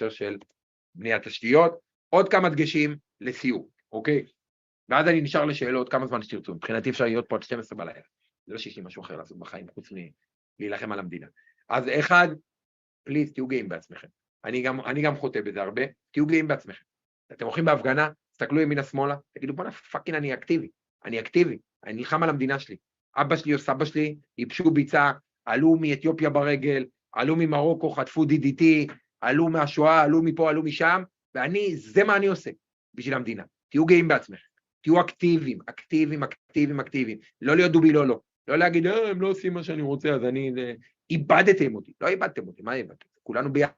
בהקשר של בניית תשתיות. עוד כמה דגשים לסיום, אוקיי? ואז אני נשאר לשאלות כמה זמן שתרצו, מבחינתי אפשר להיות פה עד 12 בלילה, זה לא שיש לי משהו אחר לעשות בחיים, חוץ מלהילחם על המדינה. אז אחד, פליז, תהיו גאים בעצמכם. אני גם חוטא בזה הרבה, תהיו גאים בעצמכם. אתם הולכים בהפגנה, תסתכלו ימינה שמאלה, תגידו, בוא פאקינג, אני אקטיבי, אני נלחם על המדינה שלי. אבא שלי או סבא שלי ייבשו ביצה, עלו מאתיופיה ברגל, עלו ממרוקו, חטפו DDT, עלו מהשואה, עלו מפה, עלו משם, זה מה אני עושה בשביל המדינה. תהיו גאים בעצמכם, תהיו אקטיביים, לא להיות דובי לא להגיד, הם לא עושים מה שאני רוצה, אז איבדתם אותי, לא איבדתם אותי, מה איבדתם? כולנו ביחד,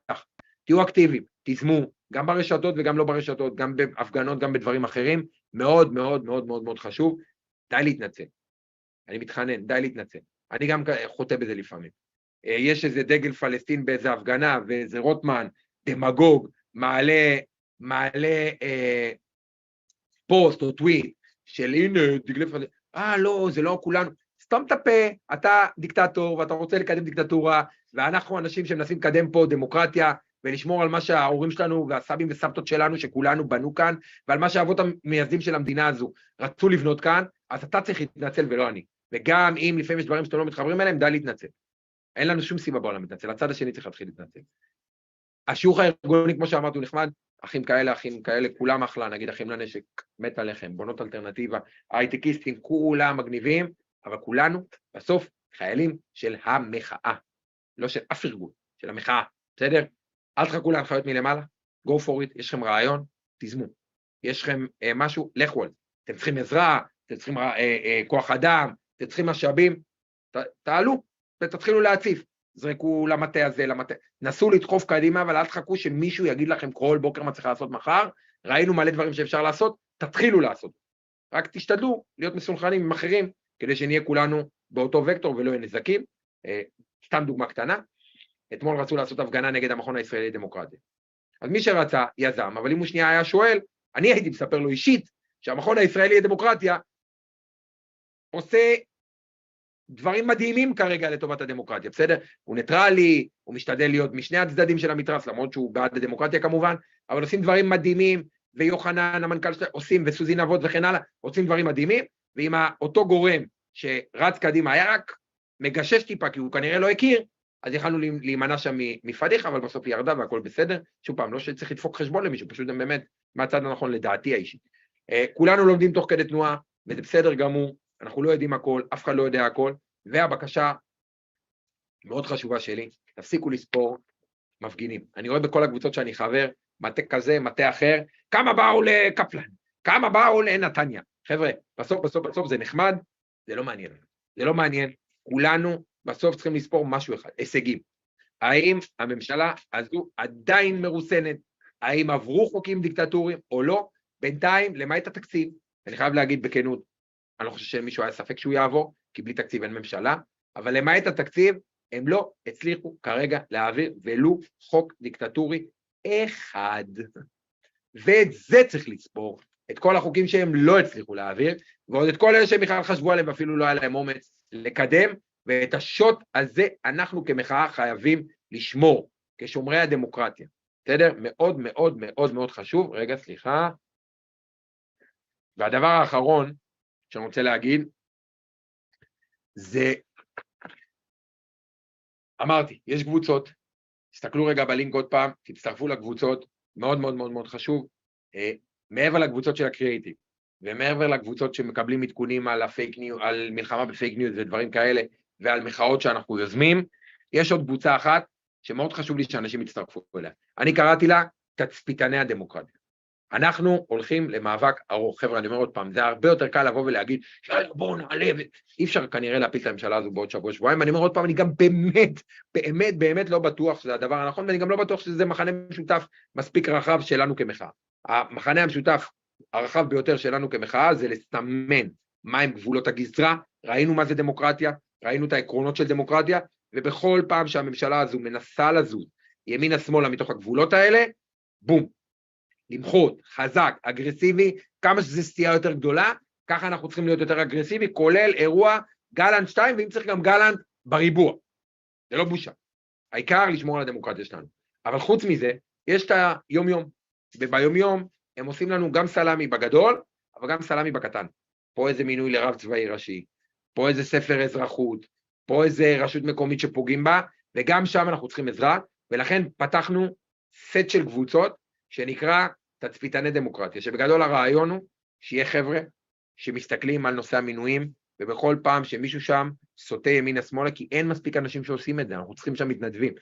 תהיו אקטיביים, תזמו, גם ברשתות וגם לא ברשתות, גם בהפגנות, גם בדברים אחרים, מאוד מאוד מאוד מאוד מאוד חשוב, די להתנצל, אני מתחנן, די להתנצל, אני גם חוטא בזה לפעמים, יש איזה דגל פלסטין באיזה הפגנה, ואיזה רוטמן, דמגוג, מעלה פוסט או טוויט, של הנה דגלי פלסטין, לא, זה לא כולנו, סתום את הפה, אתה דיקטטור, ואתה רוצה לקדם דיקטטורה, ואנחנו אנשים שמנסים לקדם פה דמוקרטיה, ולשמור על מה שההורים שלנו, והסבים וסבתות שלנו, שכולנו בנו כאן, ועל מה שהאבות המייסדים של המדינה הזו, רצו לבנות כאן, אז אתה צריך להתנצל ולא אני. וגם אם לפעמים יש דברים שאתם לא מתחברים אליהם, די להתנצל. אין לנו שום סיבה בעולם להתנצל, הצד השני צריך להתחיל להתנצל. השיוך הארגוני, כמו שאמרתי, הוא נחמד, אחים כאלה, כולם אחלה, נגיד אחים לנשק, מת עליכם, בונות אלטרנטיבה, הייטקיסטים, כולם מגניבים, אבל כולנו בסוף חיילים של המחאה, לא של אף ארגון, של המחאה, בסדר? אל תחכו להנחיות מלמעלה, go for it, יש לכם רעיון, תזמו, יש לכם משהו, לכו על זה, אתם צריכים עזרה, אתם צריכים כוח אדם, אתם צריכים משאבים, תעלו ותתחילו להציף, זרקו למטה הזה, נסו לדחוף קדימה, אבל אל תחכו שמישהו יגיד לכם כל בוקר מה צריך לעשות מחר, ראינו מלא דברים שאפשר לעשות, תתחילו לעשות, רק תשתדלו להיות מסונכרנים עם אחרים, כדי שנהיה כולנו באותו וקטור ולא יהיה נזקים. סתם דוגמה קטנה, אתמול רצו לעשות הפגנה נגד המכון הישראלי לדמוקרטיה. אז מי שרצה יזם, אבל אם הוא שנייה היה שואל, אני הייתי מספר לו אישית, שהמכון הישראלי לדמוקרטיה עושה דברים מדהימים כרגע לטובת הדמוקרטיה, בסדר? הוא ניטרלי, הוא משתדל להיות משני הצדדים של המתרס, למרות שהוא בעד הדמוקרטיה כמובן, אבל עושים דברים מדהימים, ויוחנן, המנכ"ל שלהם, עושים, וסוזי נבות וכן הלאה, עושים דברים מדהימים, ואם אותו גורם שרץ קדימה היה רק מגשש טיפה, כי הוא כנראה לא הכיר, אז יכלנו להימנע שם מפדיחה, אבל בסוף היא ירדה והכל בסדר. שוב פעם, לא שצריך לדפוק חשבון למישהו, פשוט באמת מהצד הנכון לדעתי האישית. כולנו לומדים תוך כדי תנועה, וזה בסדר גמור, אנחנו לא יודעים הכל, אף אחד לא יודע הכל, והבקשה מאוד חשובה שלי, תפסיקו לספור מפגינים. אני רואה בכל הקבוצות שאני חבר, מטה כזה, מטה אחר, כמה באו לקפלן, כמה באו לנתניה. חבר'ה, בסוף זה נחמד, זה לא מעניין. זה לא מעניין, כולנו בסוף צריכים לספור משהו אחד, הישגים. האם הממשלה הזו עדיין מרוסנת, האם עברו חוקים דיקטטוריים או לא, בינתיים למעט התקציב, אני חייב להגיד בכנות, אני לא חושב שמישהו היה ספק שהוא יעבור, כי בלי תקציב אין ממשלה, אבל למעט התקציב, הם לא הצליחו כרגע להעביר ולו חוק דיקטטורי אחד. ואת זה צריך לספור, את כל החוקים שהם לא הצליחו להעביר, ועוד את כל אלה שהם בכלל חשבו עליהם, ואפילו לא היה להם אומץ לקדם, ואת השוט הזה אנחנו כמחאה חייבים לשמור, כשומרי הדמוקרטיה. בסדר? מאוד מאוד מאוד מאוד חשוב. רגע, סליחה. והדבר האחרון שאני רוצה להגיד, זה, אמרתי, יש קבוצות, תסתכלו רגע בלינק עוד פעם, תצטרפו לקבוצות, מאוד מאוד מאוד מאוד חשוב, מעבר לקבוצות של הקריאיטיב, ומעבר לקבוצות שמקבלים עדכונים על הפייק ניוז, על מלחמה בפייק ניוז ודברים כאלה, ועל מחאות שאנחנו יוזמים, יש עוד קבוצה אחת, שמאוד חשוב לי שאנשים יצטרפו אליה. אני קראתי לה, תצפיתני הדמוקרטיה. אנחנו הולכים למאבק ארוך, חבר'ה, אני אומר עוד פעם, זה הרבה יותר קל לבוא ולהגיד, בואו נעלה, אי אפשר כנראה להפיל את הממשלה הזו בעוד שבוע-שבועיים, אני אומר עוד פעם, אני גם באמת לא בטוח שזה הדבר הנכון, ואני גם לא בטוח שזה מחנה משותף מספיק רחב שלנו כמחאה. המחנה המשותף הרחב ביותר שלנו כמחאה, זה לסמן מהם גבולות הגזרה, ראינו מה זה דמוקרטיה, ראינו את העקרונות של דמוקרטיה, ובכל פעם שהממשלה הזו מנסה לזוז, ימינה שמאלה מתוך הגבולות האלה, בום. למחות, חזק, אגרסיבי, כמה שזה סטייה יותר גדולה, ככה אנחנו צריכים להיות יותר אגרסיבי, כולל אירוע גלנט 2, ואם צריך גם גלנט בריבוע. זה לא בושה. העיקר לשמור על הדמוקרטיה שלנו. אבל חוץ מזה, יש את היום-יום, וביום-יום הם עושים לנו גם סלמי בגדול, אבל גם סלמי בקטן. פה איזה מינוי לרב צבאי ראשי, פה איזה ספר אזרחות, פה איזה רשות מקומית שפוגעים בה, וגם שם אנחנו צריכים עזרה, ולכן פתחנו סט של קבוצות, שנקרא תצפיתני דמוקרטיה, שבגדול הרעיון הוא שיהיה חבר'ה שמסתכלים על נושא המינויים, ובכל פעם שמישהו שם סוטה ימינה שמאלה, כי אין מספיק אנשים שעושים את זה, אנחנו צריכים שם מתנדבים.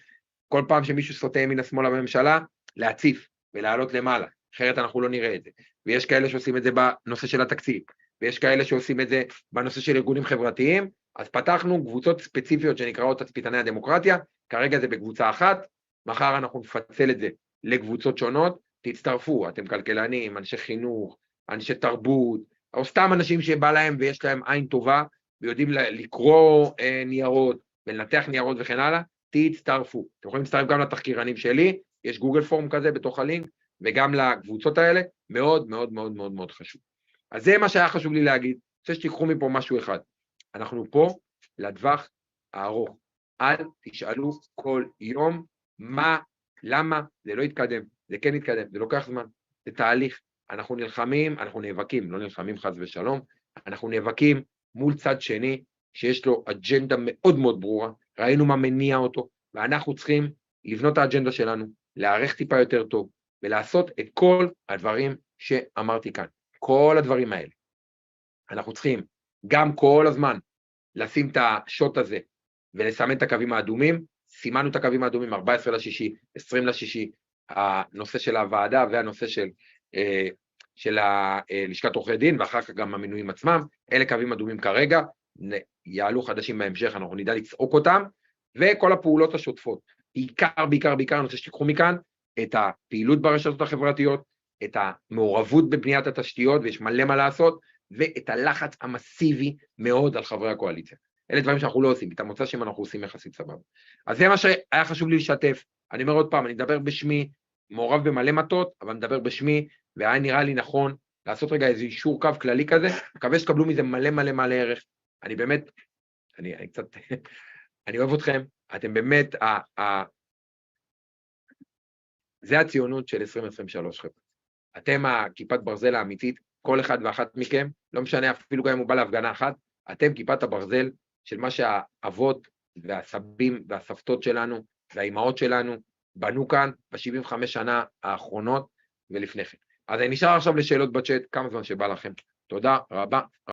כל פעם שמישהו סוטה ימינה שמאלה בממשלה, להציף ולעלות למעלה, אחרת אנחנו לא נראה את זה. ויש כאלה שעושים את זה בנושא של התקציב, ויש כאלה שעושים את זה בנושא של ארגונים חברתיים, אז פתחנו קבוצות ספציפיות שנקראות תצפיתני הדמוקרטיה, כרגע זה בקבוצה אחת, מחר אנחנו נפצל את זה לקבוצות שונות, תצטרפו, אתם כלכלנים, אנשי חינוך, אנשי תרבות, או סתם אנשים שבא להם ויש להם עין טובה, ויודעים לקרוא ניירות, ולנתח ניירות וכן הלאה, תצטרפו. אתם יכולים להצטרף גם לתחקירנים שלי, יש גוגל פורם כזה בתוך הלינק, וגם לקבוצות האלה, מאוד מאוד מאוד מאוד מאוד חשוב. אז זה מה שהיה חשוב לי להגיד, אני רוצה שתיקחו מפה משהו אחד, אנחנו פה לטווח הארוך, אל תשאלו כל יום מה, למה, זה לא יתקדם, זה כן יתקדם, זה לוקח זמן, זה תהליך, אנחנו נלחמים, אנחנו נאבקים, לא נלחמים חס ושלום, אנחנו נאבקים מול צד שני, שיש לו אג'נדה מאוד מאוד ברורה, ראינו מה מניע אותו, ואנחנו צריכים לבנות את האג'נדה שלנו, להערך טיפה יותר טוב, ולעשות את כל הדברים שאמרתי כאן, כל הדברים האלה. אנחנו צריכים גם כל הזמן לשים את השוט הזה, ולסמן את הקווים האדומים, סימנו את הקווים האדומים 14 לשישי, 20 לשישי, הנושא של הוועדה והנושא של לשכת עורכי דין, ואחר כך גם המינויים עצמם, אלה קווים אדומים כרגע, יעלו חדשים בהמשך, אנחנו נדע לצעוק אותם, וכל הפעולות השוטפות, בעיקר, אני רוצה שתיקחו מכאן, את הפעילות ברשתות החברתיות, את המעורבות בבניית התשתיות, ויש מלא מה לעשות, ואת הלחץ המסיבי מאוד על חברי הקואליציה. אלה דברים שאנחנו לא עושים, את המוצא שהם אנחנו עושים יחסית סבבה. אז זה מה שהיה חשוב לי לשתף, אני אומר עוד פעם, אני מדבר בשמי, מעורב במלא מטות, אבל אני מדבר בשמי, והיה נראה לי נכון לעשות רגע איזה אישור קו כללי כזה, מקווה שתקבלו מזה מלא ערך, אני באמת, אני קצת, אני אוהב אתכם, אתם באמת, זה הציונות של 2023, חבר'ה. אתם הכיפת ברזל האמיתית, כל אחד ואחת מכם, לא משנה אפילו גם אם הוא בא להפגנה אחת, אתם כיפת הברזל של מה שהאבות והסבים והסבתות שלנו והאימהות שלנו בנו כאן ב-75 שנה האחרונות ולפני כן. אז אני נשאר עכשיו לשאלות בצ'אט, כמה זמן שבא לכם. תודה רבה.